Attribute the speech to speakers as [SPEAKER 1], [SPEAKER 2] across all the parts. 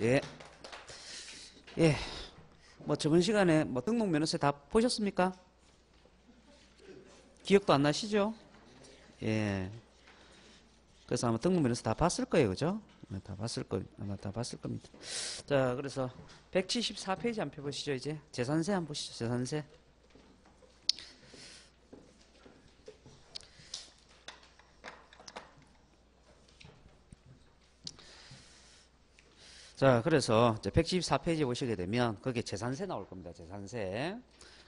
[SPEAKER 1] 예, 예. 뭐 저번 시간에 뭐 등록면허세 다 보셨습니까? 기억도 안 나시죠? 예. 그래서 아마 등록면허세 다 봤을 거예요, 그죠? 네, 다 봤을 거, 아마 다 봤을 겁니다. 자, 그래서 174페이지 한번 펴보시죠, 이제. 재산세 한번 보시죠, 재산세. 자, 그래서 이제 174페이지 보시게 되면 거기에 재산세 나올 겁니다, 재산세.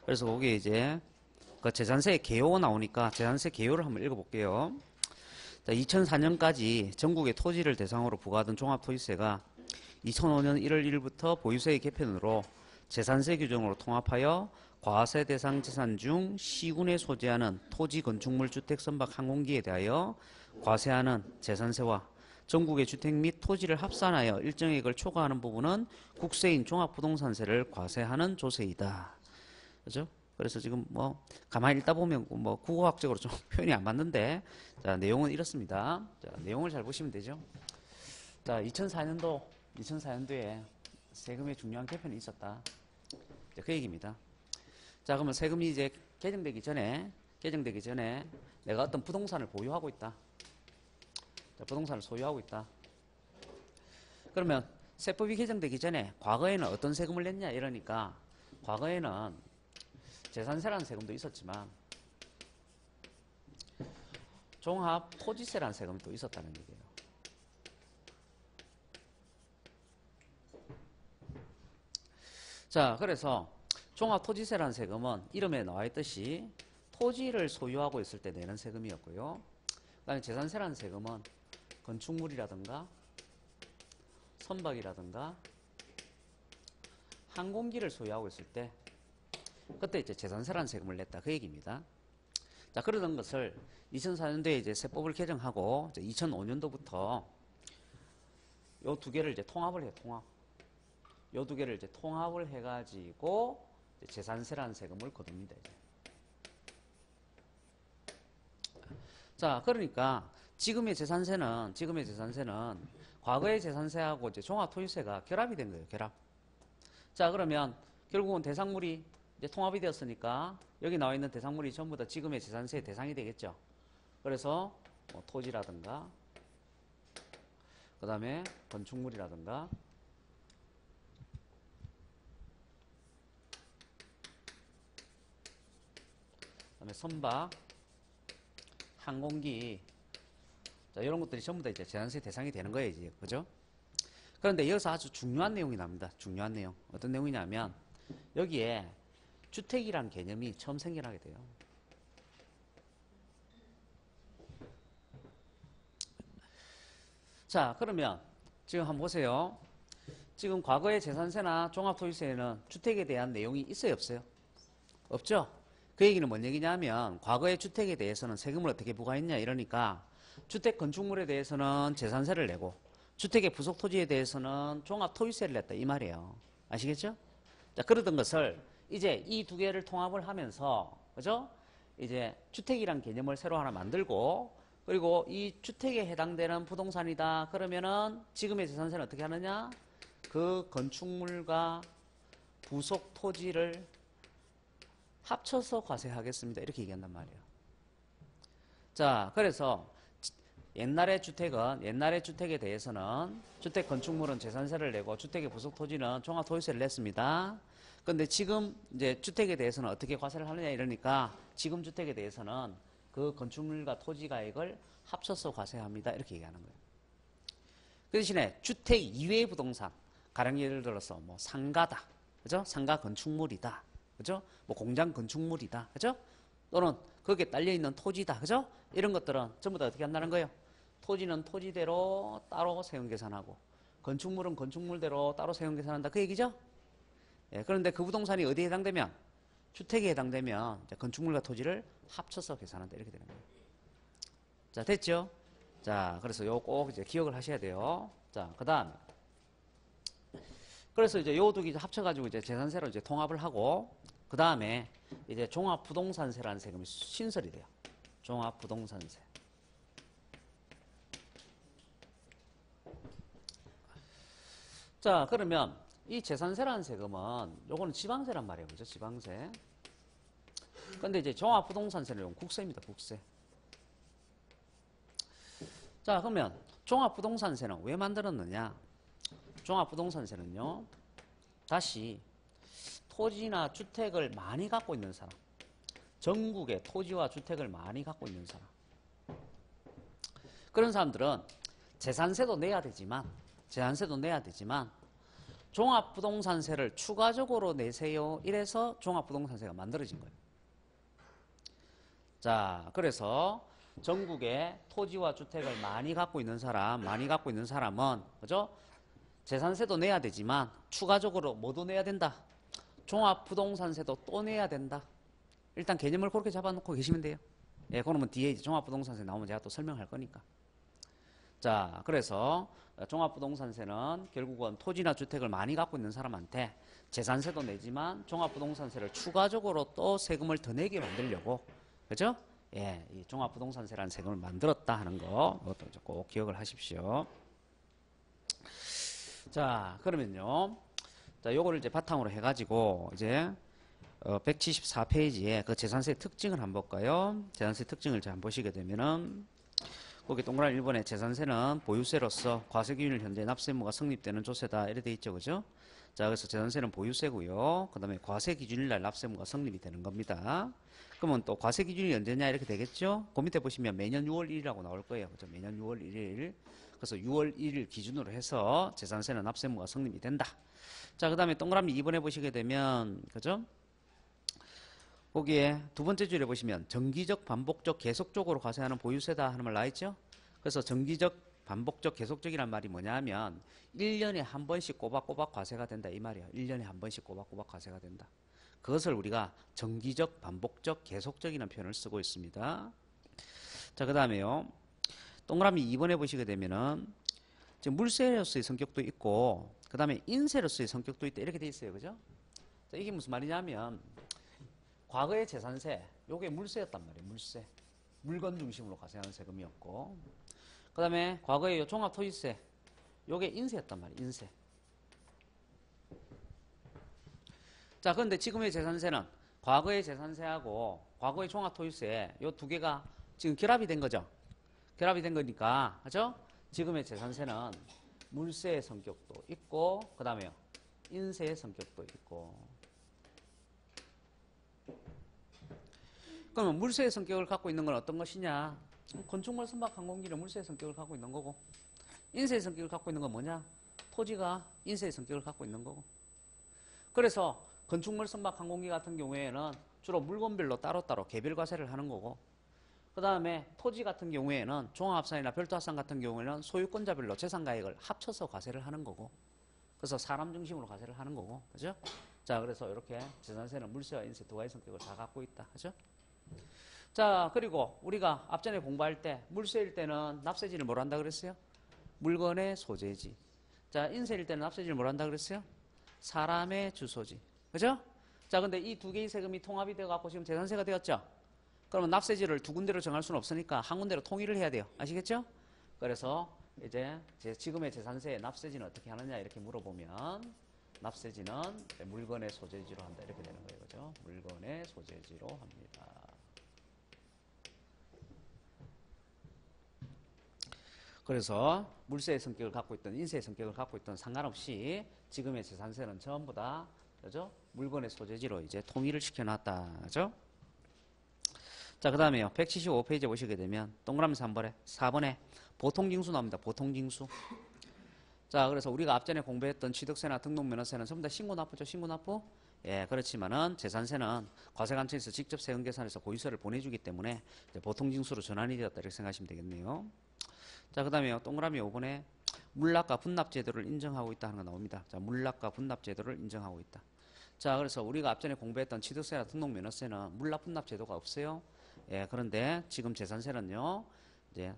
[SPEAKER 1] 그래서 거기에 이제 그 재산세 개요 나오니까 재산세 개요를 한번 읽어볼게요. 2004년까지 전국의 토지를 대상으로 부과하던 종합토지세가 2005년 1월 1일부터 보유세의 개편으로 재산세 규정으로 통합하여 과세 대상 재산 중 시군에 소재하는 토지 건축물 주택 선박 항공기에 대하여 과세하는 재산세와 전국의 주택 및 토지를 합산하여 일정액을 초과하는 부분은 국세인 종합부동산세를 과세하는 조세이다. 그죠? 그래서 지금 뭐 가만히 읽다 보면 뭐 국어학적으로 좀 표현이 안 맞는데, 자, 내용은 이렇습니다. 자, 내용을 잘 보시면 되죠. 자, 2004년도에 세금의 중요한 개편이 있었다. 그 얘기입니다. 자, 그러면 세금이 이제 개정되기 전에 내가 어떤 부동산을 보유하고 있다. 자, 부동산을 소유하고 있다. 그러면 세법이 개정되기 전에 과거에는 어떤 세금을 냈냐 이러니까, 과거에는 재산세라는 세금도 있었지만 종합 토지세라는 세금이 또 있었다는 얘기예요. 자, 그래서 종합 토지세라는 세금은 이름에 나와 있듯이 토지를 소유하고 있을 때 내는 세금이었고요. 그다음에 재산세라는 세금은 건축물이라든가 선박이라든가 항공기를 소유하고 있을 때 그때 이제 재산세라는 세금을 냈다, 그 얘기입니다. 자, 그러던 것을 2004년도에 이제 세법을 개정하고 2005년도부터 요 두 개를 이제 통합을 해요, 통합. 요 두 개를 이제 통합을 해가지고 재산세라는 세금을 거둡니다, 이제. 자, 그러니까 지금의 재산세는 과거의 재산세하고 이제 종합토지세가 결합이 된 거예요, 결합. 자, 그러면 결국은 대상물이 이제 통합이 되었으니까 여기 나와 있는 대상물이 전부 다 지금의 재산세의 대상이 되겠죠. 그래서 뭐 토지라든가 그 다음에 건축물이라든가 그 다음에 선박, 항공기, 자, 이런 것들이 전부 다 이제 재산세 대상이 되는 거예요, 이제. 그죠? 그런데 여기서 아주 중요한 내용이 납니다. 중요한 내용. 어떤 내용이냐면 여기에 주택이란 개념이 처음 생겨나게 돼요. 자, 그러면 지금 한번 보세요. 지금 과거의 재산세나 종합토지세에는 주택에 대한 내용이 있어요, 없어요? 없죠? 그 얘기는 뭔 얘기냐면 과거의 주택에 대해서는 세금을 어떻게 부과했냐 이러니까 주택 건축물에 대해서는 재산세를 내고 주택의 부속 토지에 대해서는 종합토지세를 냈다, 이 말이에요. 아시겠죠? 자, 그러던 것을 이제 이 두 개를 통합을 하면서, 그죠? 이제 주택이란 개념을 새로 하나 만들고, 그리고 이 주택에 해당되는 부동산이다 그러면은 지금의 재산세는 어떻게 하느냐? 그 건축물과 부속 토지를 합쳐서 과세하겠습니다, 이렇게 얘기한단 말이에요. 자, 그래서 옛날의 주택에 대해서는 주택 건축물은 재산세를 내고 주택의 부속 토지는 종합토지세를 냈습니다. 근데 지금 이제 주택에 대해서는 어떻게 과세를 하느냐 이러니까 지금 주택에 대해서는 그 건축물과 토지 가액을 합쳐서 과세합니다, 이렇게 얘기하는 거예요. 그 대신에 주택 이외의 부동산, 가령 예를 들어서 뭐 상가다, 그죠? 상가 건축물이다, 그죠? 뭐 공장 건축물이다, 그죠? 또는 거기에 딸려 있는 토지다, 그죠? 이런 것들은 전부 다 어떻게 한다는 거예요? 토지는 토지대로 따로 세금 계산하고 건축물은 건축물대로 따로 세금 계산한다, 그 얘기죠? 예, 그런데 그 부동산이 어디에 해당되면, 주택에 해당되면 건축물과 토지를 합쳐서 계산한다, 이렇게 되는 거예요. 자, 됐죠? 자, 그래서 요거 꼭 이제 기억을 하셔야 돼요. 자, 그 다음에 그래서 이제 요 두 개 합쳐가지고 이제 재산세로 이제 통합을 하고, 그 다음에 이제 종합부동산세라는 세금이 신설이 돼요. 종합부동산세. 자, 그러면 이 재산세라는 세금은 요거는 지방세란 말이에요. 그죠? 지방세. 근데 이제 종합부동산세는 국세입니다. 국세. 자, 그러면 종합부동산세는 왜 만들었느냐? 종합부동산세는요, 다시 토지나 주택을 많이 갖고 있는 사람, 전국에 토지와 주택을 많이 갖고 있는 사람, 그런 사람들은 재산세도 내야 되지만 종합부동산세를 추가적으로 내세요. 이래서 종합부동산세가 만들어진 거예요. 자, 그래서 전국에 토지와 주택을 많이 갖고 있는 사람은, 그죠? 재산세도 내야 되지만 추가적으로 뭐도 내야 된다? 종합부동산세도 또 내야 된다. 일단 개념을 그렇게 잡아놓고 계시면 돼요. 예, 그러면 뒤에 이제 종합부동산세 나오면 제가 또 설명할 거니까. 자, 그래서 종합부동산세는 결국은 토지나 주택을 많이 갖고 있는 사람한테 재산세도 내지만 종합부동산세를 추가적으로 또 세금을 더 내게 만들려고, 그죠? 예, 이 종합부동산세라는 세금을 만들었다 하는 거, 이것도 꼭 기억을 하십시오. 자, 그러면요. 자, 요거를 이제 바탕으로 해가지고, 이제, 174페이지에 그 재산세 특징을 한번 볼까요? 재산세 특징을 한번 보시게 되면은, 거기 동그라미 1번에 재산세는 보유세로서 과세기준일 현재 납세의무가 성립되는 조세다. 이렇게 돼 있죠. 그죠? 자, 그래서 재산세는 보유세고요. 그 다음에 과세기준일 날 납세의무가 성립이 되는 겁니다. 그러면 또 과세기준이 언제냐 이렇게 되겠죠? 그 밑에 보시면 매년 6월 1일이라고 나올 거예요. 그죠? 매년 6월 1일. 그래서 6월 1일 기준으로 해서 재산세는 납세의무가 성립이 된다. 자, 그 다음에 동그라미 2번에 보시게 되면, 그죠? 거기에 두 번째 줄에 보시면 정기적, 반복적, 계속적으로 과세하는 보유세다 하는 말 나와있죠? 그래서 정기적, 반복적, 계속적이란 말이 뭐냐면 1년에 한 번씩 꼬박꼬박 과세가 된다 이 말이에요. 1년에 한 번씩 꼬박꼬박 과세가 된다. 그것을 우리가 정기적, 반복적, 계속적이라는 표현을 쓰고 있습니다. 자, 그 다음에요. 동그라미 2번에 보시게 되면은 지금 물세로서의 성격도 있고 그 다음에 인세로서의 성격도 있다 이렇게 돼 있어요. 그죠? 자, 이게 무슨 말이냐면 과거의 재산세, 요게 물세였단 말이에요. 물세. 물건 중심으로 과세하는 세금이었고 그 다음에 과거의 종합토지세, 요게 인세였단 말이에요. 인세. 자, 그런데 지금의 재산세는 과거의 재산세하고 과거의 종합토지세 요 두 개가 지금 결합이 된 거죠. 결합이 된 거니까, 그죠? 지금의 재산세는 물세의 성격도 있고 그 다음에요. 인세의 성격도 있고. 그러면 물세의 성격을 갖고 있는 건 어떤 것이냐? 건축물, 선박, 항공기는 물세의 성격을 갖고 있는 거고 인세의 성격을 갖고 있는 건 뭐냐? 토지가 인세의 성격을 갖고 있는 거고. 그래서 건축물, 선박, 항공기 같은 경우에는 주로 물건별로 따로따로 개별 과세를 하는 거고 그 다음에 토지 같은 경우에는 종합합산이나 별도합산 같은 경우에는 소유권자별로 재산가액을 합쳐서 과세를 하는 거고 그래서 사람 중심으로 과세를 하는 거고 그죠? 자, 그래서 이렇게 재산세는 물세와 인세 두 가지 성격을 다 갖고 있다. 그죠? 자, 그리고 우리가 앞전에 공부할 때 물세일 때는 납세지를 뭘 한다 그랬어요? 물건의 소재지. 자, 인세일 때는 납세지를 뭘 한다 그랬어요? 사람의 주소지. 그죠? 자, 근데 이 두 개의 세금이 통합이 되어 갖고 지금 재산세가 되었죠? 그러면 납세지를 두 군데로 정할 수는 없으니까 한 군데로 통일을 해야 돼요. 아시겠죠? 그래서 이제 지금의 재산세의 납세지는 어떻게 하느냐 이렇게 물어보면 납세지는 물건의 소재지로 한다 이렇게 되는 거예요. 그죠? 물건의 소재지로 합니다. 그래서 물세의 성격을 갖고 있던 인세의 성격을 갖고 있던 상관없이 지금의 재산세는 전부 다 그죠? 물건의 소재지로 이제 통일을 시켜놨다. 그죠? 자, 그 다음에요. 175페이지에 보시게 되면 동그라미 4번에 보통징수 나옵니다. 보통징수. 자, 그래서 우리가 앞전에 공부했던 취득세나 등록면허세는 전부 다 신고납부죠. 신고납부. 예, 그렇지만은 재산세는 과세관청에서 직접 세금 계산해서 고유세를 보내주기 때문에 이제 보통징수로 전환이 되었다 이렇게 생각하시면 되겠네요. 자, 그 다음에요. 동그라미 5번에 물납과 분납제도를 인정하고 있다 하는 거 나옵니다. 자, 물납과 분납제도를 인정하고 있다. 자, 그래서 우리가 앞전에 공부했던 취득세나 등록면허세는 물납 분납제도가 없어요. 예, 그런데 지금 재산세는요, 이제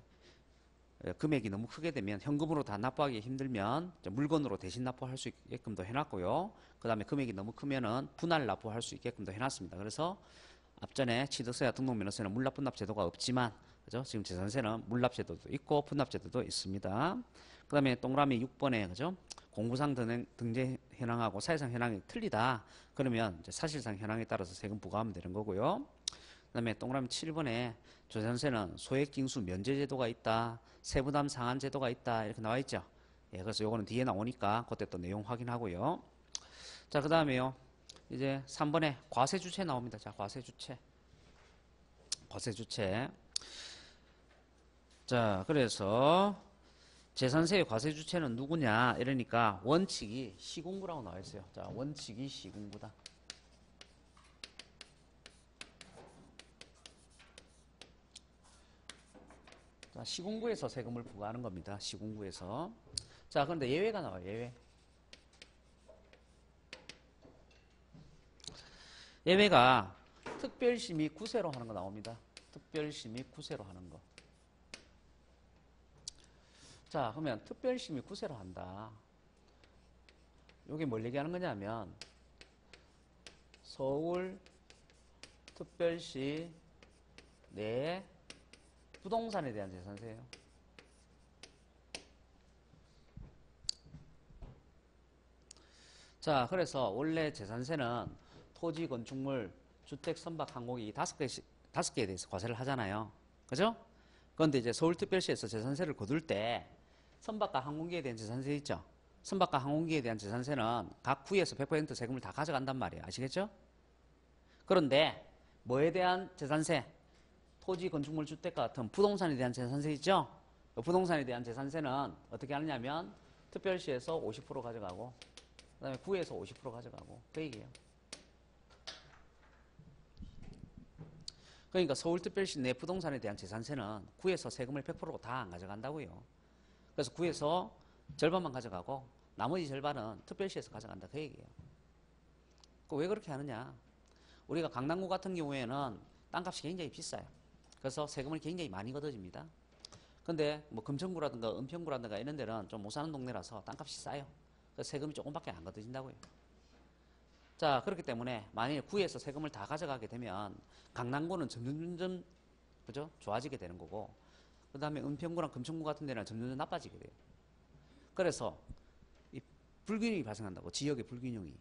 [SPEAKER 1] 금액이 너무 크게 되면 현금으로 다 납부하기 힘들면 물건으로 대신 납부할 수 있게끔도 해놨고요. 그 다음에 금액이 너무 크면은 분할 납부할 수 있게끔도 해놨습니다. 그래서 앞전에 취득세와 등록면허세는 물납 분납 제도가 없지만, 그죠? 지금 재산세는 물납 제도도 있고 분납 제도도 있습니다. 그 다음에 동그라미 6번에 그죠? 공구상 등재 현황하고 사실상 현황이 틀리다. 그러면 이제 사실상 현황에 따라서 세금 부과하면 되는 거고요. 그 다음에 동그라미 7번에 재산세는 소액징수 면제 제도가 있다. 세부담 상한 제도가 있다. 이렇게 나와 있죠. 예, 그래서 요거는 뒤에 나오니까 그때 또 내용 확인하고요. 자, 그 다음에요. 이제 3번에 과세주체 나옵니다. 자, 과세주체. 과세주체. 자, 그래서 재산세의 과세주체는 누구냐 이러니까 원칙이 시군구라고 나와 있어요. 자, 원칙이 시군구다. 자, 시군구에서 세금을 부과하는 겁니다. 시군구에서. 자, 그런데 예외가 나와요. 예외. 예외가 특별심의 구세로 하는 거 나옵니다. 특별심의 구세로 하는 거. 자, 그러면 특별심의 구세로 한다. 이게 뭘 얘기하는 거냐면 서울 특별시 내 부동산에 대한 재산세예요. 자, 그래서 원래 재산세는 토지, 건축물, 주택, 선박, 항공기 5개에 대해서 과세를 하잖아요. 그죠? 그런데 이제 서울특별시에서 재산세를 거둘 때 선박과 항공기에 대한 재산세 있죠? 선박과 항공기에 대한 재산세는 각 구에서 100% 세금을 다 가져간단 말이에요. 아시겠죠? 그런데 뭐에 대한 재산세? 토지, 건축물, 주택과 같은 부동산에 대한 재산세 있죠? 부동산에 대한 재산세는 어떻게 하느냐면 특별시에서 50% 가져가고 그 다음에 구에서 50% 가져가고 그 얘기예요. 그러니까 서울특별시 내 부동산에 대한 재산세는 구에서 세금을 100% 다 안 가져간다고요. 그래서 구에서 절반만 가져가고 나머지 절반은 특별시에서 가져간다 그 얘기예요. 왜 그렇게 하느냐? 우리가 강남구 같은 경우에는 땅값이 굉장히 비싸요. 그래서 세금을 굉장히 많이 걷어집니다. 근데 뭐 금천구라든가 은평구라든가 이런 데는 좀 못 사는 동네라서 땅값이 싸요. 그래서 세금이 조금밖에 안 걷어진다고요. 자, 그렇기 때문에 만일 구에서 세금을 다 가져가게 되면 강남구는 점점 그죠? 좋아지게 되는 거고 그 다음에 은평구랑 금천구 같은 데는 점점 나빠지게 돼요. 그래서 이 불균형이 발생한다고. 지역의 불균형이.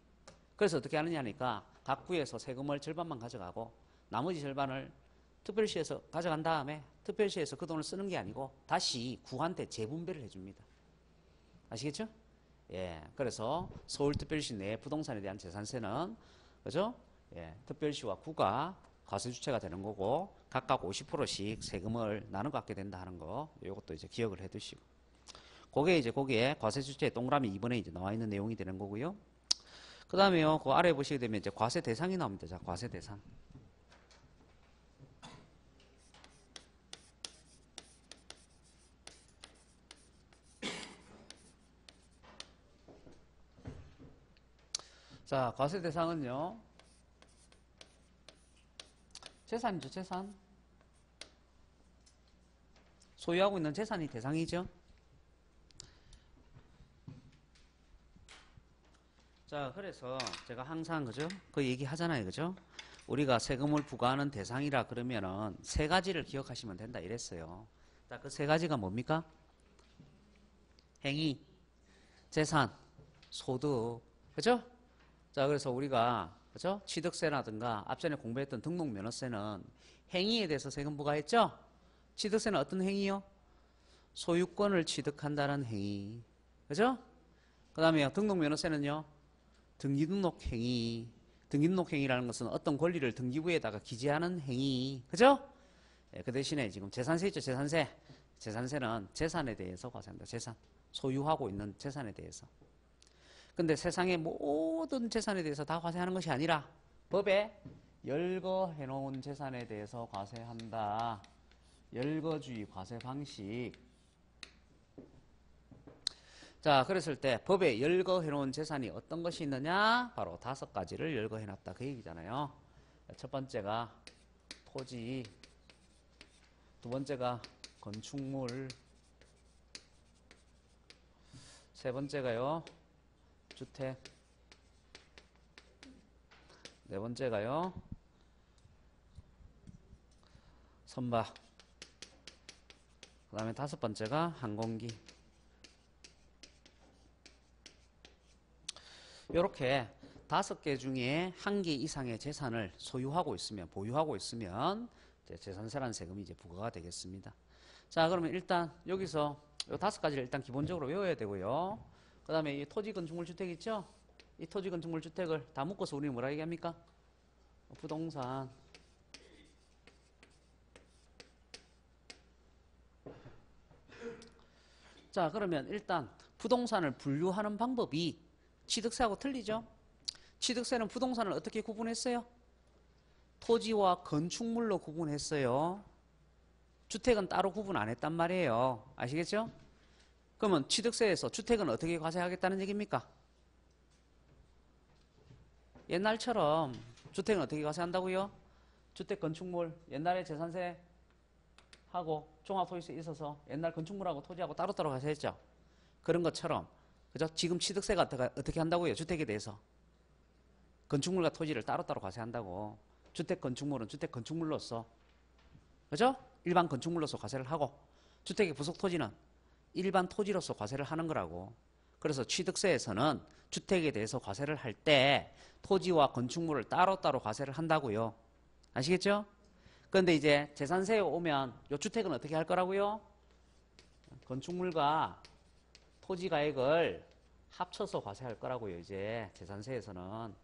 [SPEAKER 1] 그래서 어떻게 하느냐니까 각 구에서 세금을 절반만 가져가고 나머지 절반을 특별시에서 가져간 다음에 특별시에서 그 돈을 쓰는 게 아니고 다시 구한테 재분배를 해줍니다. 아시겠죠? 예, 그래서 서울특별시 내 부동산에 대한 재산세는 그죠? 예, 특별시와 구가 과세주체가 되는 거고 각각 50%씩 세금을 나눠 갖게 된다 하는 거 이것도 이제 기억을 해두시고 그게 이제 거기에 과세주체 동그라미 2번에 이제 나와 있는 내용이 되는 거고요. 그 다음에요, 그 아래 보시게 되면 이제 과세 대상이 나옵니다. 자, 과세 대상. 자, 과세 대상은요, 재산이죠, 재산. 소유하고 있는 재산이 대상이죠. 자, 그래서 제가 항상 그죠? 그 얘기 하잖아요, 그죠? 우리가 세금을 부과하는 대상이라 그러면은 세 가지를 기억하시면 된다 이랬어요. 자, 그 세 가지가 뭡니까? 행위, 재산, 소득, 그죠? 자, 그래서 우리가 그죠? 취득세라든가 앞전에 공부했던 등록면허세는 행위에 대해서 세금 부과했죠? 취득세는 어떤 행위요? 소유권을 취득한다는 행위, 그죠? 그 다음에 등록면허세는요, 등기등록행위. 등기등록행위라는 것은 어떤 권리를 등기부에다가 기재하는 행위, 그죠? 예, 그 대신에 지금 재산세 있죠, 재산세. 재산세는 재산에 대해서 과세합니다. 재산. 소유하고 있는 재산에 대해서. 근데 세상의 모든 재산에 대해서 다 과세하는 것이 아니라 법에 열거해 놓은 재산에 대해서 과세한다. 열거주의 과세 방식. 자, 그랬을 때 법에 열거해 놓은 재산이 어떤 것이 있느냐? 바로 5가지를 열거해 놨다 그 얘기잖아요. 첫 번째가 토지, 두 번째가 건축물, 세 번째가요 주택, 네 번째가요 선박, 그 다음에 5번째가 항공기. 이렇게 5개 중에 1개 이상의 재산을 소유하고 있으면, 보유하고 있으면 이제 재산세라는 세금이 이제 부과가 되겠습니다. 자, 그러면 일단 여기서 이 5가지를 일단 기본적으로 외워야 되고요. 그 다음에 이 토지 건축물 주택 있죠? 이 토지 건축물 주택을 다 묶어서 우리는 뭐라 얘기합니까? 부동산. 자, 그러면 일단 부동산을 분류하는 방법이 취득세하고 틀리죠? 취득세는 부동산을 어떻게 구분했어요? 토지와 건축물로 구분했어요. 주택은 따로 구분 안 했단 말이에요. 아시겠죠? 그러면 취득세에서 주택은 어떻게 과세하겠다는 얘기입니까? 옛날처럼 주택은 어떻게 과세한다고요? 주택 건축물 옛날에 재산세 하고 종합소득세 있어서 옛날 건축물하고 토지하고 따로따로 과세했죠. 그런 것처럼 그죠? 지금 취득세가 어떻게 한다고요? 주택에 대해서 건축물과 토지를 따로따로 과세한다고. 주택 건축물은 주택 건축물로서 그죠? 일반 건축물로서 과세를 하고 주택의 부속 토지는 일반 토지로서 과세를 하는 거라고. 그래서 취득세에서는 주택에 대해서 과세를 할 때 토지와 건축물을 따로따로 과세를 한다고요. 아시겠죠? 그런데 이제 재산세에 오면 이 주택은 어떻게 할 거라고요? 건축물과 토지 가액을 합쳐서 과세할 거라고요. 이제 재산세에서는.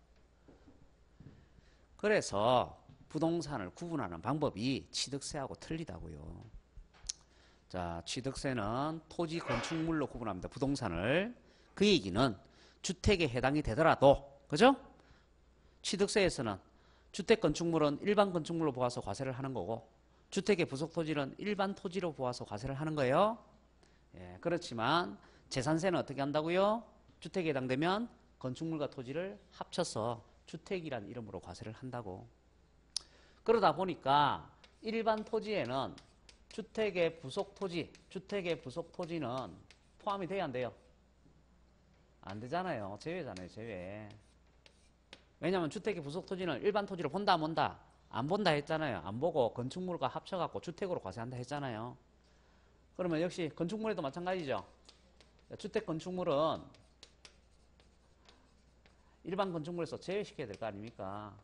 [SPEAKER 1] 그래서 부동산을 구분하는 방법이 취득세하고 틀리다고요. 자, 취득세는 토지 건축물로 구분합니다. 부동산을. 그 얘기는 주택에 해당이 되더라도 그죠? 취득세에서는 주택 건축물은 일반 건축물로 보아서 과세를 하는 거고 주택의 부속 토지는 일반 토지로 보아서 과세를 하는 거예요. 예, 그렇지만 재산세는 어떻게 한다고요? 주택에 해당되면 건축물과 토지를 합쳐서 주택이란 이름으로 과세를 한다고. 그러다 보니까 일반 토지에는 주택의 부속 토지는 포함이 돼야 안 돼요? 안 되잖아요. 제외잖아요. 제외. 왜냐하면 주택의 부속 토지는 일반 토지로 본다 안 본다? 안 본다 했잖아요. 안 보고 건축물과 합쳐갖고 주택으로 과세한다 했잖아요. 그러면 역시 건축물에도 마찬가지죠. 주택 건축물은 일반 건축물에서 제외시켜야 될 거 아닙니까?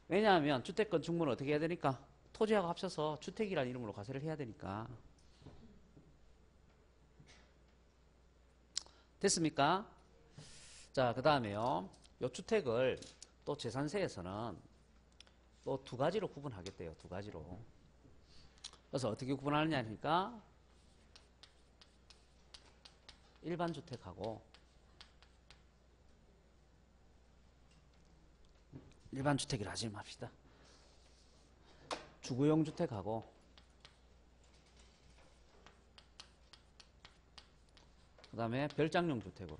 [SPEAKER 1] 왜냐하면 주택 건축물은 어떻게 해야 되니까? 토지하고 합쳐서 주택이라는 이름으로 과세를 해야 되니까. 됐습니까? 자, 그 다음에요. 이 주택을 또 재산세에서는 또 2가지로 구분하겠대요. 2가지로. 그래서 어떻게 구분하느냐 하니까 일반 주택하고 일반 주택이라 하지 맙시다. 주거용 주택하고 그 다음에 별장용 주택으로.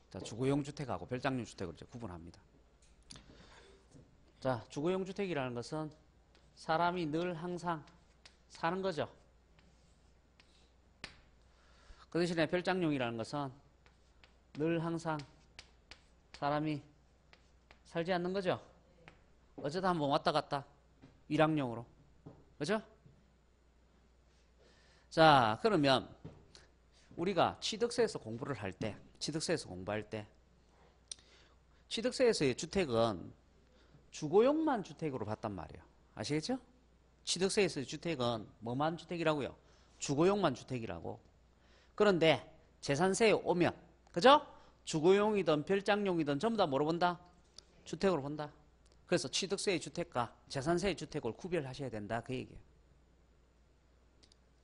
[SPEAKER 1] 자, 주거용 주택하고 별장용 주택으로 이제 구분합니다. 자, 주거용 주택이라는 것은 사람이 늘 항상 사는 거죠. 그 대신에 별장용이라는 것은 늘 항상 사람이 살지 않는 거죠. 어쩌다 한번 왔다 갔다 일학용으로. 그죠? 자, 그러면 우리가 취득세에서 공부를 할 때, 취득세에서 공부할 때 취득세에서의 주택은 주거용만 주택으로 봤단 말이에요. 아시겠죠? 취득세에서의 주택은 뭐만 주택이라고요? 주거용만 주택이라고. 그런데 재산세에 오면 그죠? 주거용이든 별장용이든 전부 다 뭐로 본다? 주택으로 본다. 그래서 취득세의 주택과 재산세의 주택을 구별하셔야 된다. 그 얘기예요.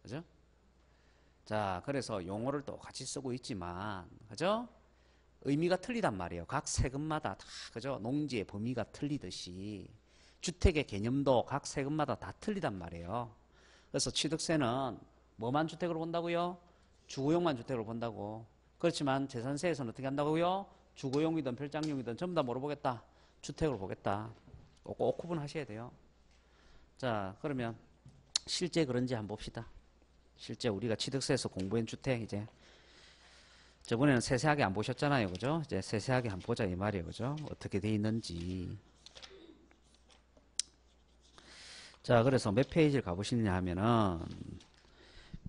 [SPEAKER 1] 그죠? 자, 그래서 용어를 또 같이 쓰고 있지만, 그죠? 의미가 틀리단 말이에요. 각 세금마다 다, 그죠? 농지의 범위가 틀리듯이 주택의 개념도 각 세금마다 다 틀리단 말이에요. 그래서 취득세는 뭐만 주택으로 본다고요? 주거용만 주택으로 본다고. 그렇지만 재산세에서는 어떻게 한다고요? 주거용이든 별장용이든 전부 다 뭐로 보겠다? 주택으로 보겠다. 꼭 구분하셔야 돼요. 자, 그러면 실제 그런지 한번 봅시다. 실제 우리가 취득세에서 공부한 주택 이제 저번에는 세세하게 안 보셨잖아요. 그죠? 이제 세세하게 한번 보자 이 말이에요. 그죠? 어떻게 돼 있는지. 자, 그래서 몇 페이지를 가보시느냐 하면은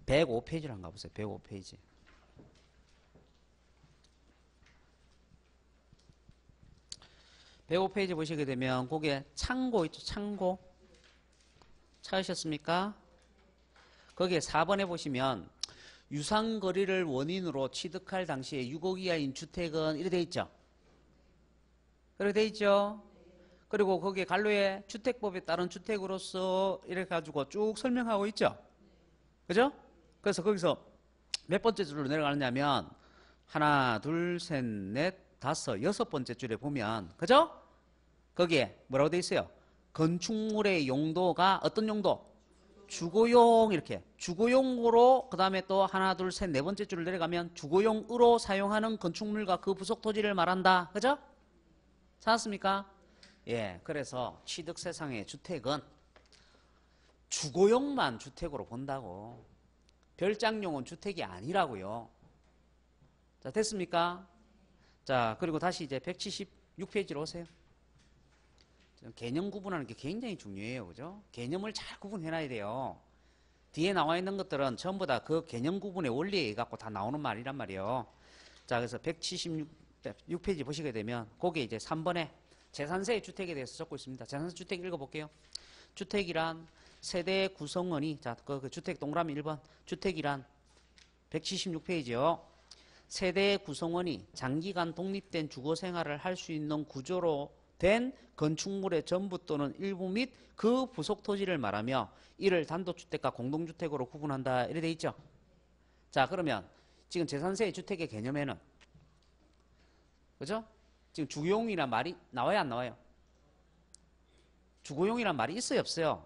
[SPEAKER 1] 105페이지를 한번 가보세요. 105페이지. 105페이지 보시게 되면 거기에 창고 있죠. 창고. 찾으셨습니까? 거기에 4번에 보시면 유상거리를 원인으로 취득할 당시에 6억 이하인 주택은 이렇게 돼 있죠. 그렇게 돼 있죠. 그리고 거기에 간로에 주택법에 따른 주택으로서 이렇게 가지고 쭉 설명하고 있죠. 그죠? 그래서 거기서 몇 번째 줄로 내려가느냐면 하나, 둘, 셋, 넷, 다섯, 여섯 번째 줄에 보면 그죠? 거기에 뭐라고 돼 있어요? 건축물의 용도가 어떤 용도? 주거용. 이렇게 주거용으로 그 다음에 또 하나, 둘, 셋, 네 번째 줄을 내려가면 주거용으로 사용하는 건축물과 그 부속 토지를 말한다. 그죠? 찾았습니까? 예, 그래서 취득세상의 주택은 주거용만 주택으로 본다고. 별장용은 주택이 아니라고요. 자, 됐습니까? 자, 그리고 다시 이제 176페이지로 오세요. 개념 구분하는 게 굉장히 중요해요. 그죠? 개념을 잘 구분해놔야 돼요. 뒤에 나와 있는 것들은 전부 다 그 개념 구분의 원리에 의해 갖고 다 나오는 말이란 말이에요. 자, 그래서 176페이지 보시게 되면 거기에 이제 3번에 재산세의 주택에 대해서 적고 있습니다. 재산세 주택 읽어볼게요. 주택이란 세대 구성원이, 자, 그 주택 동그라미 1번. 주택이란 176페이지요. 세대 구성원이 장기간 독립된 주거 생활을 할 수 있는 구조로 된 건축물의 전부 또는 일부 및 그 부속 토지를 말하며 이를 단독주택과 공동주택으로 구분한다. 이렇게 돼 있죠. 자, 그러면 지금 재산세의 주택의 개념에는 그죠? 지금 주거용이란 말이 나와요, 안 나와요? 주거용이란 말이 있어요, 없어요?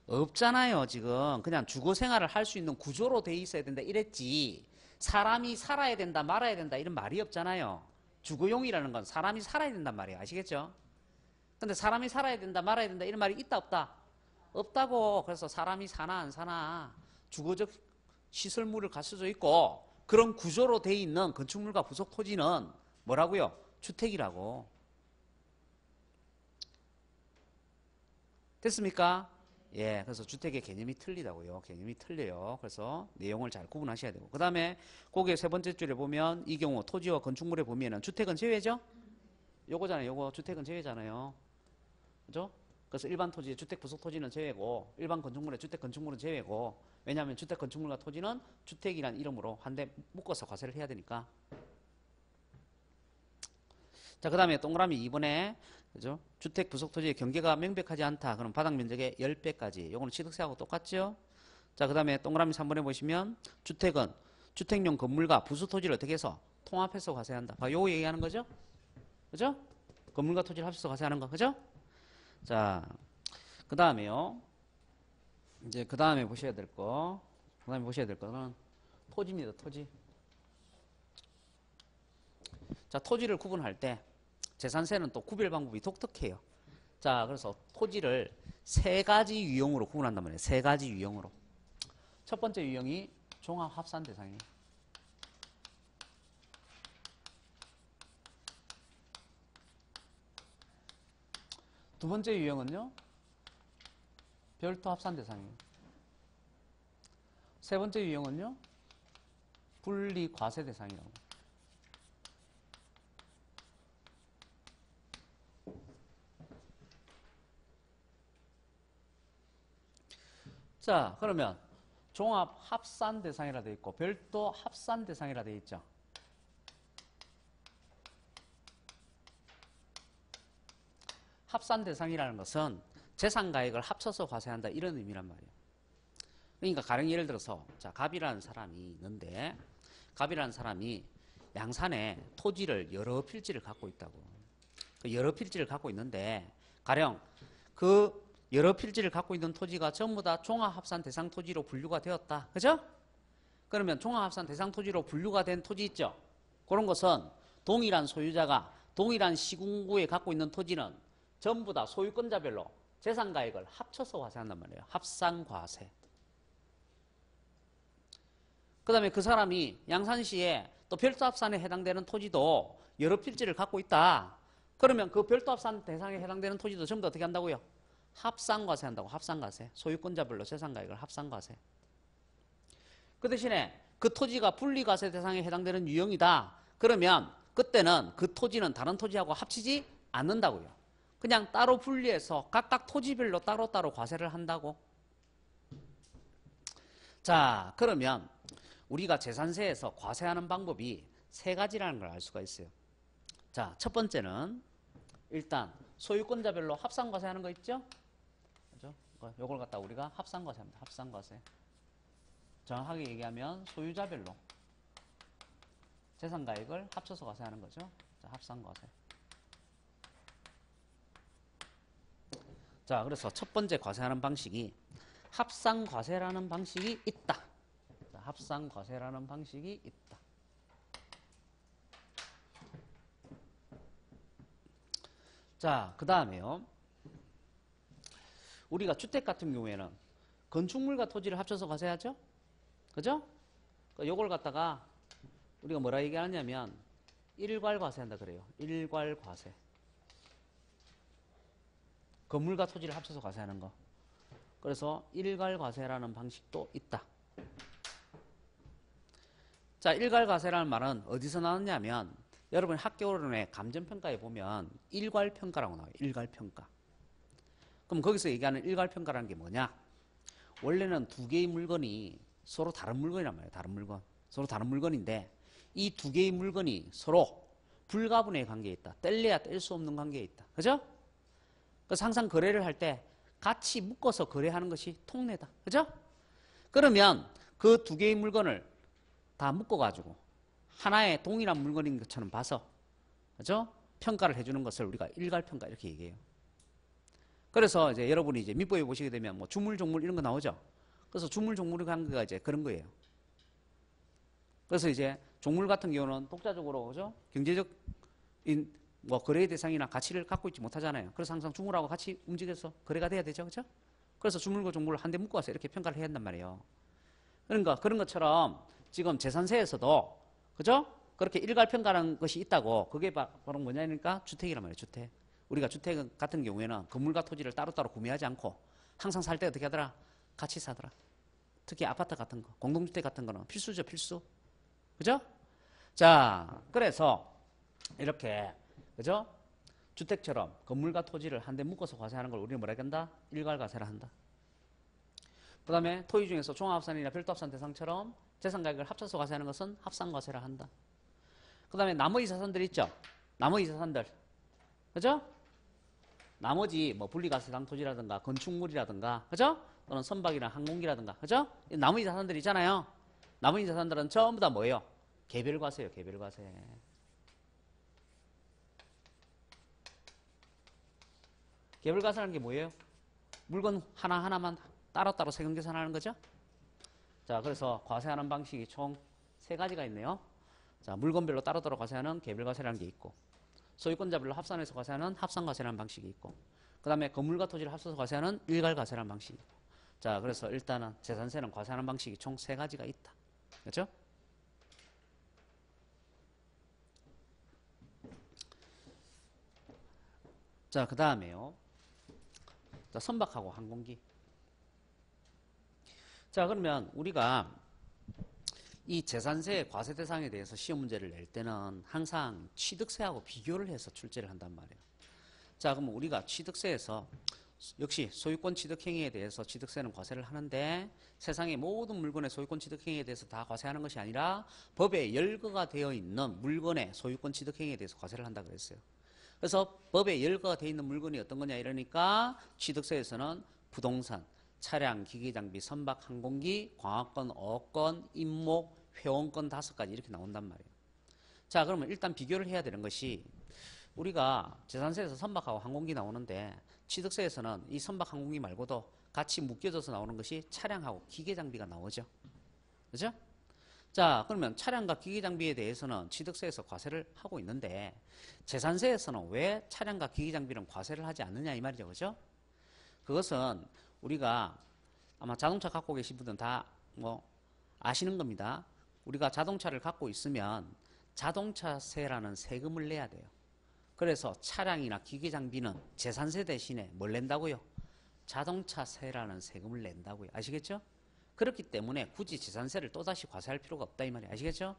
[SPEAKER 1] 없잖아요. 지금 그냥 주거 생활을 할 수 있는 구조로 돼 있어야 된다 이랬지, 사람이 살아야 된다 말아야 된다 이런 말이 없잖아요. 주거용이라는 건 사람이 살아야 된단 말이에요. 아시겠죠? 근데 사람이 살아야 된다 말아야 된다 이런 말이 있다 없다? 없다고. 그래서 사람이 사나 안 사나 주거적 시설물을 갖춰져 있고 그런 구조로 돼 있는 건축물과 부속 토지는 뭐라고요? 주택이라고. 됐습니까? 예, 그래서 주택의 개념이 틀리다고요. 개념이 틀려요. 그래서 내용을 잘 구분하셔야 되고. 그 다음에 거기에 세 번째 줄에 보면 이 경우 토지와 건축물에 보면은 주택은 제외죠? 요거잖아요. 요거 주택은 제외잖아요. 그죠? 그래서 일반 토지, 주택 부속 토지는 제외고 일반 건축물의 주택 건축물은 제외고, 왜냐하면 주택 건축물과 토지는 주택이란 이름으로 한데 묶어서 과세를 해야 되니까. 자, 그 다음에 동그라미 2번에 그죠? 주택 부속 토지의 경계가 명백하지 않다. 그럼 바닥 면적의 10배까지. 요거는 취득세하고 똑같죠? 자, 그 다음에 동그라미 3번에 보시면 주택은 주택용 건물과 부수 토지를 어떻게 해서 통합해서 과세한다. 요거 얘기하는 거죠? 그죠? 건물과 토지를 합쳐서 과세하는 거. 그죠? 자, 그 다음에요. 이제 그 다음에 보셔야 될 거. 그 다음에 보셔야 될 거는 토지입니다. 토지. 자, 토지를 구분할 때 재산세는 또 구별 방법이 독특해요. 자, 그래서 토지를 세 가지 유형으로 구분한단 말이에요. 세 가지 유형으로. 첫 번째 유형이 종합합산 대상이에요. 두 번째 유형은요, 별도 합산 대상이에요. 세 번째 유형은요, 분리 과세 대상이라고. 자, 그러면 종합 합산 대상이라 되어 있고 별도 합산 대상이라 되어 있죠. 합산 대상이라는 것은 재산가액을 합쳐서 과세한다 이런 의미란 말이에요. 그러니까 가령 예를 들어서 자, 갑이라는 사람이 있는데 갑이라는 사람이 양산에 토지를 여러 필지를 갖고 있다고. 그 여러 필지를 갖고 있는데 가령 그 여러 필지를 갖고 있는 토지가 전부 다 종합합산 대상 토지로 분류가 되었다. 그죠? 그러면 종합합산 대상 토지로 분류가 된 토지 있죠? 그런 것은 동일한 소유자가 동일한 시군구에 갖고 있는 토지는 전부 다 소유권자별로 재산가액을 합쳐서 과세한단 말이에요. 합산과세. 그 다음에 그 사람이 양산시에 또 별도합산에 해당되는 토지도 여러 필지를 갖고 있다. 그러면 그 별도합산 대상에 해당되는 토지도 전부 다 어떻게 한다고요? 합산과세 한다고. 합산과세. 소유권자별로 재산가액을 합산과세. 그 대신에 그 토지가 분리과세 대상에 해당되는 유형이다. 그러면 그때는 그 토지는 다른 토지하고 합치지 않는다고요. 그냥 따로 분리해서 각각 토지별로 따로따로 과세를 한다고. 자, 그러면 우리가 재산세에서 과세하는 방법이 세 가지라는 걸 알 수가 있어요. 자, 첫 번째는 일단 소유권자별로 합산과세하는 거 있죠? 그죠? 요걸 갖다 우리가 합산과세합니다. 합산과세. 정확하게 얘기하면 소유자별로 재산가액을 합쳐서 과세하는 거죠. 자, 합산과세. 자, 그래서 첫 번째 과세하는 방식이 합산과세라는 방식이 있다. 자, 합산과세라는 방식이 있다. 자, 그 다음에요. 우리가 주택 같은 경우에는 건축물과 토지를 합쳐서 과세하죠? 그죠? 요걸 갖다가 우리가 뭐라 얘기하냐면 일괄과세 한다 그래요. 일괄과세. 건물과 토지를 합쳐서 과세하는 거. 그래서 일괄과세라는 방식도 있다. 자, 일괄과세라는 말은 어디서 나왔냐면 여러분 학교론의 감정평가에 보면 일괄평가라고 나와요. 일괄평가. 그럼 거기서 얘기하는 일괄평가라는 게 뭐냐? 원래는 두 개의 물건이 서로 다른 물건이란 말이에요. 다른 물건. 서로 다른 물건인데 이 두 개의 물건이 서로 불가분의 관계에 있다. 뗄래야 뗄 수 없는 관계에 있다. 그죠? 그래서 항상 거래를 할 때 같이 묶어서 거래하는 것이 통례다. 그죠? 그러면 그 두 개의 물건을 다 묶어가지고 하나의 동일한 물건인 것처럼 봐서, 그죠? 평가를 해주는 것을 우리가 일괄평가 이렇게 얘기해요. 그래서 이제 여러분이 이제 민법에 보시게 되면 뭐 주물, 종물 이런 거 나오죠? 그래서 주물, 종물의 관계가 이제 그런 거예요. 그래서 이제 종물 같은 경우는 독자적으로, 그죠? 경제적 뭐 거래의 대상이나 가치를 갖고 있지 못하잖아요. 그래서 항상 주물하고 같이 움직여서 거래가 돼야 되죠. 그죠? 그래서 주물과 종물을 한데 묶어서 이렇게 평가를 해야 한단 말이에요. 그러니까 그런 것처럼 지금 재산세에서도, 그죠? 그렇게 일괄평가라는 것이 있다고. 그게 바로 뭐냐니까 주택이란 말이에요. 주택. 우리가 주택 같은 경우에는 건물과 토지를 따로따로 구매하지 않고 항상 살 때 어떻게 하더라? 같이 사더라. 특히 아파트 같은 거, 공동주택 같은 거는 필수죠. 필수. 그죠? 자, 그래서 이렇게, 그죠? 주택처럼 건물과 토지를 한데 묶어서 과세하는 걸 우리는 뭐라 한다? 일괄과세라 한다. 그 다음에 토지 중에서 종합합산이나 별도합산 대상처럼 재산가액을 합쳐서 과세하는 것은 합산과세라 한다. 그 다음에 나머지 자산들 있죠? 나머지 자산들. 그죠? 나머지 뭐 분리과세당 토지라든가 건축물이라든가, 그죠? 또는 선박이나 항공기라든가, 그죠? 나머지 자산들 있잖아요. 나머지 자산들은 전부 다 뭐예요? 개별과세예요. 개별과세. 개별과세라는 게 뭐예요? 물건 하나하나만 따로따로 세금 계산하는 거죠. 자, 그래서 과세하는 방식이 총 세 가지가 있네요. 자, 물건별로 따로따로 과세하는 개별과세라는 게 있고, 소유권자별로 합산해서 과세하는 합산과세라는 방식이 있고, 그 다음에 건물과 토지를 합쳐서 과세하는 일괄과세라는 방식이 있고. 자, 그래서 일단은 재산세는 과세하는 방식이 총 세 가지가 있다. 그렇죠? 자, 그 다음에요. 자, 선박하고 항공기. 자, 그러면 우리가 이 재산세 과세 대상에 대해서 시험 문제를 낼 때는 항상 취득세하고 비교를 해서 출제를 한단 말이에요. 자, 그러면 우리가 취득세에서 역시 소유권 취득행위에 대해서 취득세는 과세를 하는데 세상의 모든 물건의 소유권 취득행위에 대해서 다 과세하는 것이 아니라 법에 열거가 되어 있는 물건의 소유권 취득행위에 대해서 과세를 한다 그랬어요. 그래서 법에 열거가 되어 있는 물건이 어떤 거냐 이러니까 취득세에서는 부동산, 차량, 기기장비, 선박, 항공기, 광화권, 어권, 임목, 회원권 5가지 이렇게 나온단 말이에요. 자, 그러면 일단 비교를 해야 되는 것이 우리가 재산세에서 선박하고 항공기 나오는데 취득세에서는 이 선박, 항공기 말고도 같이 묶여져서 나오는 것이 차량하고 기계장비가 나오죠. 그죠? 자, 그러면 차량과 기기장비에 대해서는 취득세에서 과세를 하고 있는데 재산세에서는 왜 차량과 기기장비는 과세를 하지 않느냐 이 말이죠. 그죠? 그것은 우리가 아마 자동차 갖고 계신 분들은 다 뭐 아시는 겁니다. 우리가 자동차를 갖고 있으면 자동차세라는 세금을 내야 돼요. 그래서 차량이나 기기장비는 재산세 대신에 뭘 낸다고요? 자동차세라는 세금을 낸다고요. 아시겠죠? 그렇기 때문에 굳이 재산세를 또다시 과세할 필요가 없다 이 말이에요. 아시겠죠?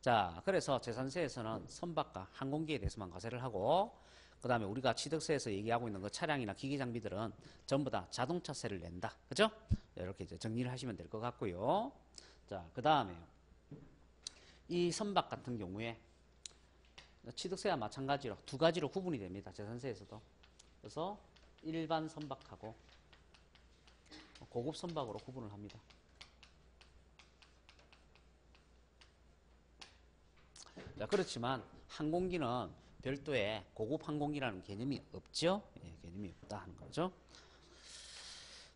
[SPEAKER 1] 자, 그래서 재산세에서는 선박과 항공기에 대해서만 과세를 하고, 그 다음에 우리가 취득세에서 얘기하고 있는 그 차량이나 기기 장비들은 전부 다 자동차세를 낸다. 그죠? 이렇게 이제 정리를 하시면 될 것 같고요. 자, 그 다음에 이 선박 같은 경우에 취득세와 마찬가지로 두 가지로 구분이 됩니다. 재산세에서도. 그래서 일반 선박하고 고급 선박으로 구분을 합니다. 자, 그렇지만 항공기는 별도의 고급 항공기라는 개념이 없죠. 예, 개념이 없다 하는 거죠.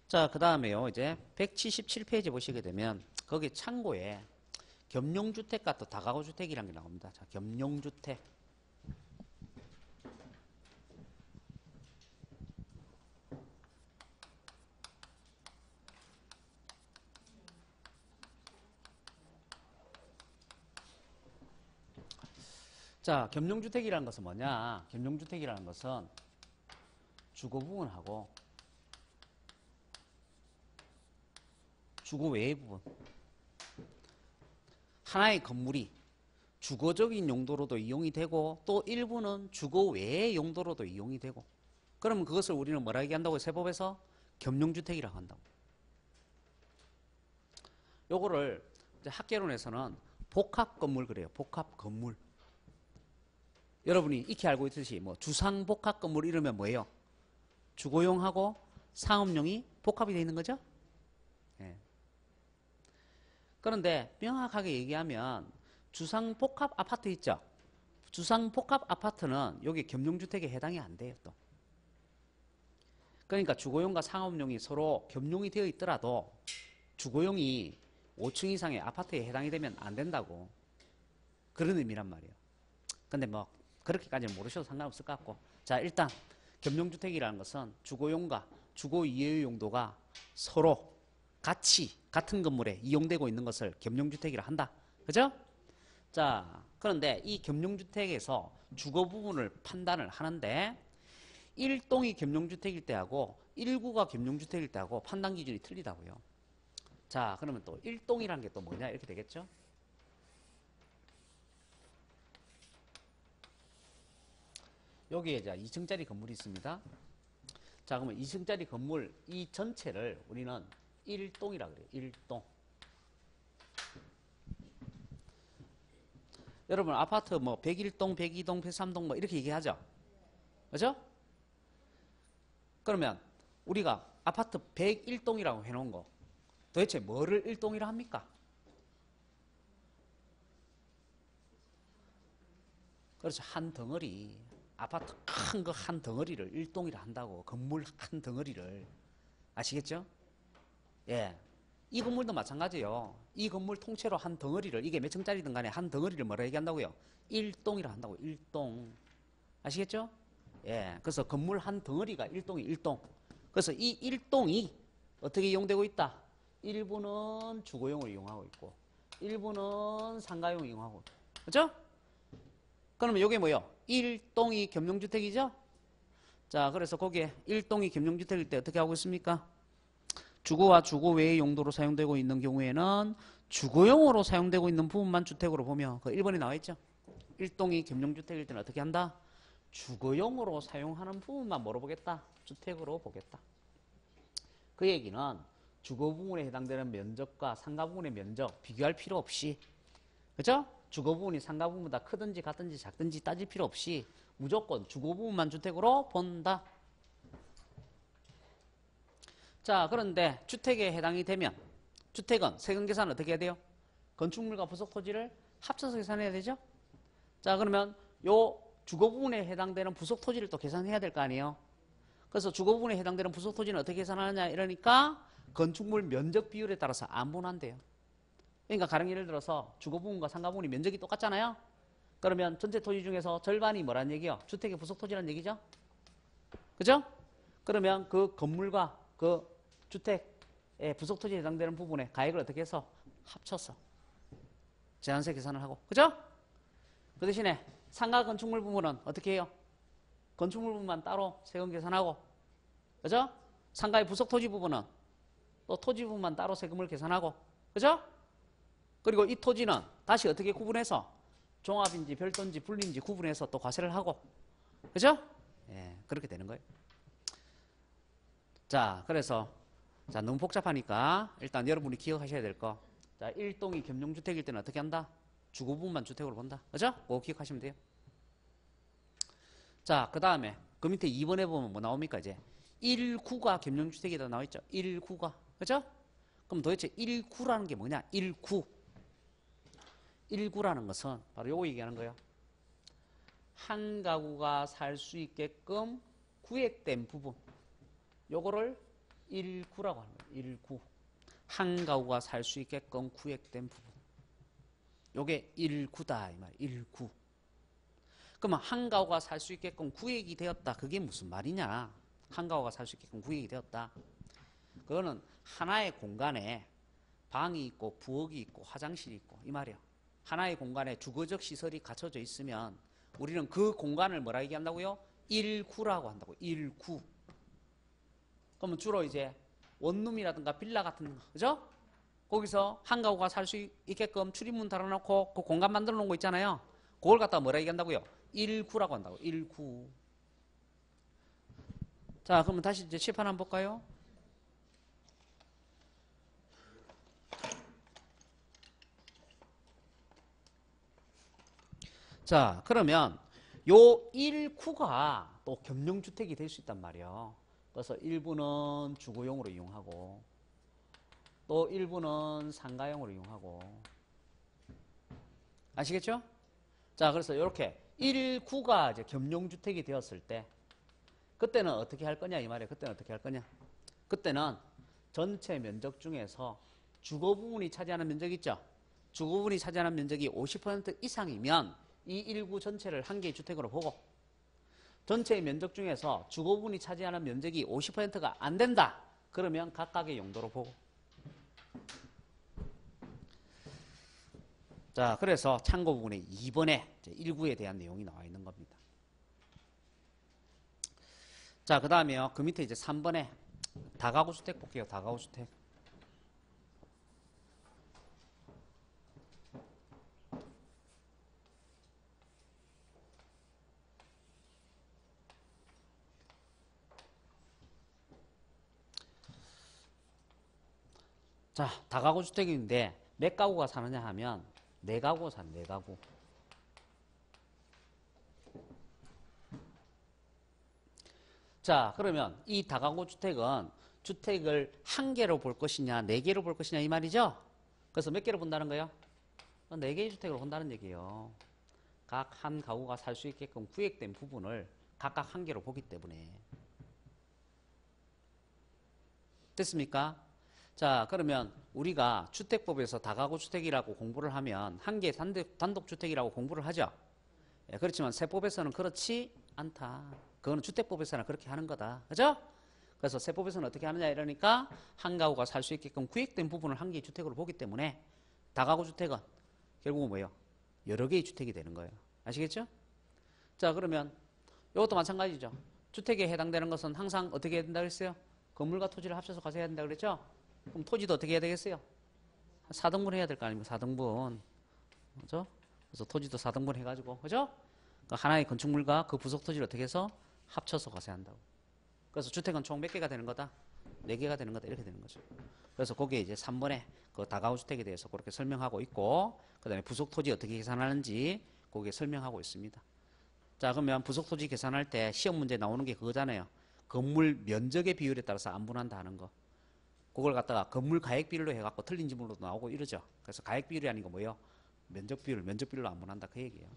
[SPEAKER 1] 자, 그 다음에요. 이제 177페이지 보시게 되면 거기 창고에 겸용주택과 또 다가구주택이라는 게 나옵니다. 자, 겸용주택. 자, 겸용주택이라는 것은 뭐냐? 겸용주택이라는 것은 주거 부분하고 주거 외의 부분, 하나의 건물이 주거적인 용도로도 이용이 되고 또 일부는 주거 외의 용도로도 이용이 되고, 그러면 그것을 우리는 뭐라 얘기한다고요? 세법에서 겸용주택이라고 한다고. 요거를 이제 학개론에서는 복합건물 그래요. 복합건물. 여러분이 익히 알고 있듯이 뭐 주상복합건물 이러면 뭐예요? 주거용하고 상업용이 복합이 되어 있는 거죠? 예. 그런데 명확하게 얘기하면 주상복합 아파트 있죠? 주상복합 아파트는 여기 겸용주택에 해당이 안 돼요, 또. 그러니까 주거용과 상업용이 서로 겸용이 되어 있더라도 주거용이 5층 이상의 아파트에 해당이 되면 안 된다고. 그런 의미란 말이에요. 근데 뭐 그렇게까지는 모르셔도 상관없을 것 같고. 자, 일단 겸용주택이라는 것은 주거용과 주거 이외의 용도가 서로 같이 같은 건물에 이용되고 있는 것을 겸용주택이라 한다. 그죠? 자, 그런데 이 겸용주택에서 주거 부분을 판단을 하는데 1동이 겸용주택일 때하고 1구가 겸용주택일 때하고 판단 기준이 틀리다고요. 자, 그러면 또 1동이라는 게 또 뭐냐? 이렇게 되겠죠? 여기에 이제 2층짜리 건물이 있습니다. 자, 그러면 2층짜리 건물 이 전체를 우리는 1동이라 그래요. 1동. 여러분 아파트 뭐 101동, 102동, 103동 뭐 이렇게 얘기하죠. 그죠? 그러면 우리가 아파트 101동이라고 해놓은 거 도대체 뭐를 1동이라 합니까? 그렇죠. 한 덩어리. 아파트 큰 거 한 덩어리를 1동이라 한다고. 건물 한 덩어리를. 아시겠죠? 예. 이 건물도 마찬가지예요. 이 건물 통째로 한 덩어리를, 이게 몇 층짜리든 간에 한 덩어리를 뭐라 얘기한다고요? 1동이라 한다고. 1동. 아시겠죠? 예. 그래서 건물 한 덩어리가 1동이 1동. 그래서 이 1동이 어떻게 이용되고 있다? 일부는 주거용을 이용하고 있고 일부는 상가용을 이용하고 있고. 그렇죠? 그러면 이게 뭐예요? 1동이 겸용주택이죠? 자, 그래서 거기에 1동이 겸용주택일 때 어떻게 하고 있습니까? 주거와 주거 외의 용도로 사용되고 있는 경우에는 주거용으로 사용되고 있는 부분만 주택으로 보며 그 1번에 나와 있죠? 1동이 겸용주택일 때는 어떻게 한다? 주거용으로 사용하는 부분만 뭐로 보겠다? 주택으로 보겠다. 그 얘기는 주거 부분에 해당되는 면적과 상가 부분의 면적 비교할 필요 없이, 그죠? 주거 부분이 상가 부분보다 크든지 같든지 작든지 따질 필요 없이 무조건 주거 부분만 주택으로 본다. 자, 그런데 주택에 해당이 되면 주택은 세금 계산 어떻게 해야 돼요? 건축물과 부속 토지를 합쳐서 계산해야 되죠? 자, 그러면 요 주거 부분에 해당되는 부속 토지를 또 계산해야 될 거 아니에요? 그래서 주거 부분에 해당되는 부속 토지는 어떻게 계산하느냐 이러니까 건축물 면적 비율에 따라서 안 분한돼요. 그러니까 가령 예를 들어서 주거 부분과 상가 부분이 면적이 똑같잖아요. 그러면 전체 토지 중에서 절반이 뭐란 얘기요? 주택의 부속 토지란 얘기죠. 그죠? 그러면 그 건물과 그 주택의 부속 토지에 해당되는 부분에 가액을 어떻게 해서 합쳐서 재산세 계산을 하고, 그죠? 그 대신에 상가 건축물 부분은 어떻게 해요? 건축물 부분만 따로 세금 계산하고, 그죠? 상가의 부속 토지 부분은 또 토지 부분만 따로 세금을 계산하고, 그죠? 그리고 이 토지는 다시 어떻게 구분해서 종합인지 별도인지 분리인지 구분해서 또 과세를 하고, 그죠? 예, 그렇게 되는 거예요. 자, 그래서 자, 너무 복잡하니까 일단 여러분이 기억하셔야 될 거. 자, 1동이 겸용주택일 때는 어떻게 한다? 주거 부분만 주택으로 본다. 그죠? 그거 기억하시면 돼요. 자, 그 다음에 그 밑에 2번에 보면 뭐 나옵니까? 이제 1구가 겸용주택이다 나와있죠. 1구가. 그죠? 그럼 도대체 1구라는 게 뭐냐? 1구. 1구라는 것은 바로 요거 얘기하는 거예요. 한 가구가 살 수 있게끔 구획된 부분. 요거를 1구라고 하는 거예요. 1구. 한 가구가 살 수 있게끔 구획된 부분. 요게 1구다 이 말이에요. 1구. 그러면 한 가구가 살 수 있게끔 구획이 되었다. 그게 무슨 말이냐? 한 가구가 살 수 있게끔 구획이 되었다. 그거는 하나의 공간에 방이 있고 부엌이 있고 화장실이 있고 이 말이에요. 하나의 공간에 주거적 시설이 갖춰져 있으면 우리는 그 공간을 뭐라 얘기한다고요? 1구라고 한다고. 1구. 그러면 주로 이제 원룸이라든가 빌라 같은 거, 그죠? 거기서 한 가구가 살 수 있게끔 출입문 달아놓고 그 공간 만들어 놓은 거 있잖아요. 그걸 갖다가 뭐라 얘기한다고요? 1구라고 한다고. 1구. 자, 그러면 다시 이제 칠판 한번 볼까요? 자, 그러면 요 1구가 또 겸용주택이 될 수 있단 말이에요. 그래서 일부는 주거용으로 이용하고 또 일부는 상가용으로 이용하고. 아시겠죠? 자, 그래서 이렇게 1구가 이제 겸용주택이 되었을 때 그때는 어떻게 할 거냐 이 말이에요. 그때는 어떻게 할 거냐? 그때는 전체 면적 중에서 주거 부분이 차지하는 면적 있죠? 주거 부분이 차지하는 면적이 50% 이상이면 이 1구 전체를 한 개의 주택으로 보고, 전체의 면적 중에서 주거 부분이 차지하는 면적이 50%가 안 된다. 그러면 각각의 용도로 보고. 자, 그래서 참고 부분에 2번에 1구에 대한 내용이 나와 있는 겁니다. 자, 그 다음에요. 그 밑에 이제 3번에 다가구 주택 볼게요. 다가구 주택. 자, 다가구 주택인데 몇 가구가 사느냐 하면 4가구가 사는 4가구. 자, 그러면 이 다가구 주택은 주택을 한 개로 볼 것이냐 4개로 볼 것이냐 이 말이죠. 그래서 몇 개로 본다는 거예요? 4개의 주택으로 본다는 얘기예요. 각 한 가구가 살 수 있게끔 구획된 부분을 각각 한 개로 보기 때문에. 됐습니까? 자, 그러면 우리가 주택법에서 다가구 주택이라고 공부를 하면 한 개 단독 주택이라고 공부를 하죠. 예, 그렇지만 세법에서는 그렇지 않다. 그거는 주택법에서는 그렇게 하는 거다. 그죠? 그래서 세법에서는 어떻게 하느냐 이러니까 한 가구가 살 수 있게끔 구획된 부분을 한 개의 주택으로 보기 때문에 다가구 주택은 결국은 뭐예요? 여러 개의 주택이 되는 거예요. 아시겠죠? 자, 그러면 이것도 마찬가지죠. 주택에 해당되는 것은 항상 어떻게 해야 된다고 했어요? 건물과 토지를 합쳐서 과세해야 된다고 그랬죠? 그럼 토지도 어떻게 해야 되겠어요? 4등분 해야 될 거 아닙니까? 4등분. 그죠? 그래서 토지도 4등분 해가지고, 그죠? 그러니까 하나의 건축물과 그 부속 토지를 어떻게 해서 합쳐서 과세한다고. 그래서 주택은 총 몇 개가 되는 거다? 4개가 되는 거다. 이렇게 되는 거죠. 그래서 거기에 이제 3번에 그 다가구 주택에 대해서 그렇게 설명하고 있고, 그 다음에 부속 토지 어떻게 계산하는지 거기에 설명하고 있습니다. 자, 그러면 부속 토지 계산할 때 시험 문제 나오는 게 그거잖아요. 건물 면적의 비율에 따라서 안분한다 하는 거. 그걸 갖다가 건물 가액 비율로 해갖고 틀린 지문으로도 나오고 이러죠. 그래서 가액 비율이 아닌 거 뭐예요? 면적 비율로 안분한다 그 얘기예요.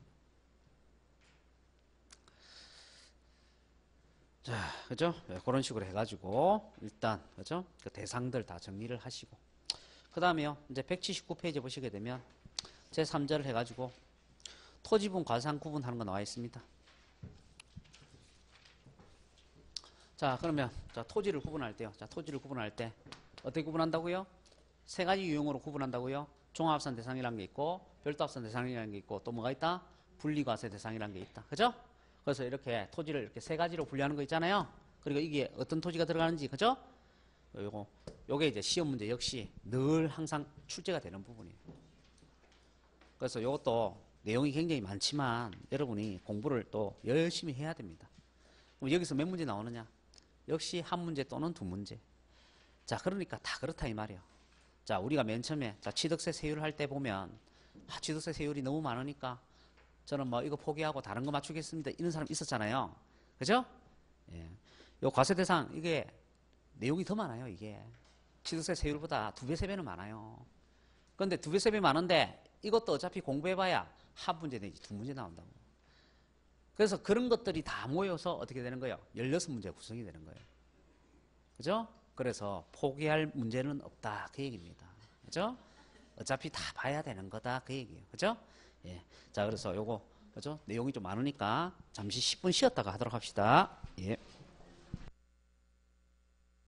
[SPEAKER 1] 자, 그죠? 네, 그런 식으로 해가지고 일단 그죠? 그 대상들 다 정리를 하시고, 그 다음에요. 이제 179페이지 보시게 되면 제 3절을 해가지고 토지분 과세한 구분하는 거 나와 있습니다. 자, 그러면 자, 토지를 구분할 때요. 자, 토지를 구분할 때 어떻게 구분한다고요? 3가지 유형으로 구분한다고요. 종합산 대상이라는 게 있고 별도합산 대상이라는 게 있고 또 뭐가 있다? 분리과세 대상이라는 게 있다. 그죠? 그래서 이렇게 토지를 이렇게 3가지로 분류하는 거 있잖아요. 그리고 이게 어떤 토지가 들어가는지, 그죠? 요게 이제 시험 문제 역시 늘 항상 출제가 되는 부분이에요. 그래서 요것도 내용이 굉장히 많지만 여러분이 공부를 또 열심히 해야 됩니다. 그럼 여기서 몇 문제 나오느냐? 역시 한 문제 또는 두 문제. 자, 그러니까 다 그렇다 이 말이에요. 자, 우리가 맨 처음에 자, 취득세 세율 할 때 보면 취득세 세율이 너무 많으니까 저는 뭐 이거 포기하고 다른 거 맞추겠습니다. 이런 사람 있었잖아요. 그죠? 예. 요 과세대상 이게 내용이 더 많아요. 이게 취득세 세율보다 2배, 3배는 많아요. 그런데 2배, 3배 많은데 이것도 어차피 공부해봐야 한 문제 내지 두 문제 나온다고. 그래서 그런 것들이 다 모여서 어떻게 되는 거예요? 16문제 구성이 되는 거예요. 그죠? 그래서 포기할 문제는 없다. 그 얘기입니다. 그죠? 어차피 다 봐야 되는 거다. 그 얘기예요. 그죠? 예. 자, 그래서 요거, 그죠? 내용이 좀 많으니까 잠시 10분 쉬었다가 하도록 합시다. 예.